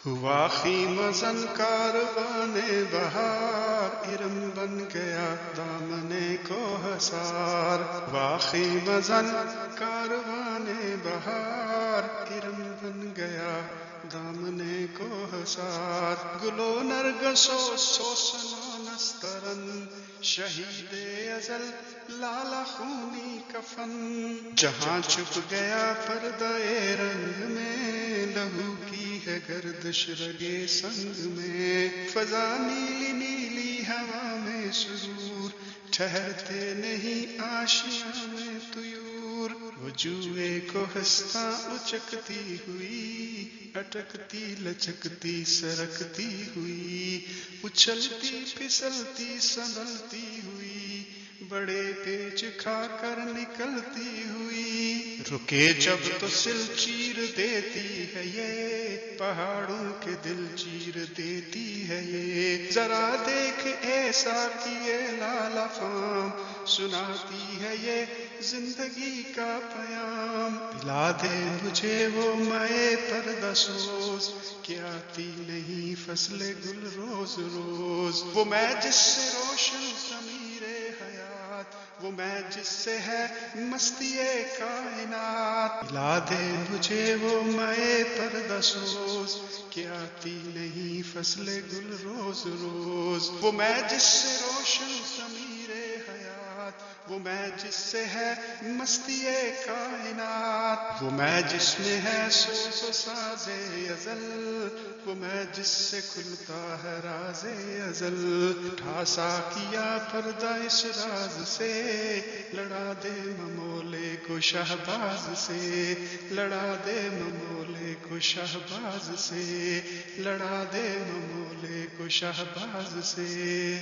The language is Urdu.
ہوا خیمزن کاروان بہار، ارم بن گیا دامنے کو حصار۔ واخی مزن کاروان بہار، ارم بن گیا دامنے کو حصار۔ گلو نرگسو سوسنو نسترن، شہید ازل لالا خونی کفن۔ جہاں چھپ گیا پردہ رنگ میں، لہو کی ہے گردش رگے سنگ میں۔ فضا نیلی نیلی ہوا میں سرور، ٹھہرتے نہیں آشیاں میں طیور۔ وجوہ کو ہنستا اچکتی ہوئی، اٹکتی لچکتی سرکتی ہوئی، اچھلتی پھسلتی سنبھلتی ہوئی، بڑے پیچ کھا کر نکلتی ہوئی۔ رکے جب تو سل چیر دیتی ہے یہ، پہاڑوں کے دل چیر دیتی ہے یہ۔ ذرا دیکھ ایسا کیے لالا فام، سناتی ہے یہ زندگی کا پیام۔ پلا دے مجھے وہ مئے پردہ سوز، کہ آتی نہیں فصل گل روز روز۔ وہ میں جس سے روشن ضمیر حیات، وہ میں جس سے ہے مستی کائنات۔ پلا دے مجھے وہ مئے پردہ سوز، کہ آتی نہیں فصل گل روز روز۔ وہ میں جس سے روشن ضمیر حیات، وہ میں جس سے ہے مستی کائنات۔ وہ میں جس میں ہے سوز و ساز ازل، وہ میں جس سے کھلتا ہے راز ازل۔ اٹھا ساقیا پردہ اس راز سے، لڑا دے ممولے کو شہباز سے۔ لڑا دے ممولے کو شہباز سے، لڑا دے ممولے کو شہباز سے۔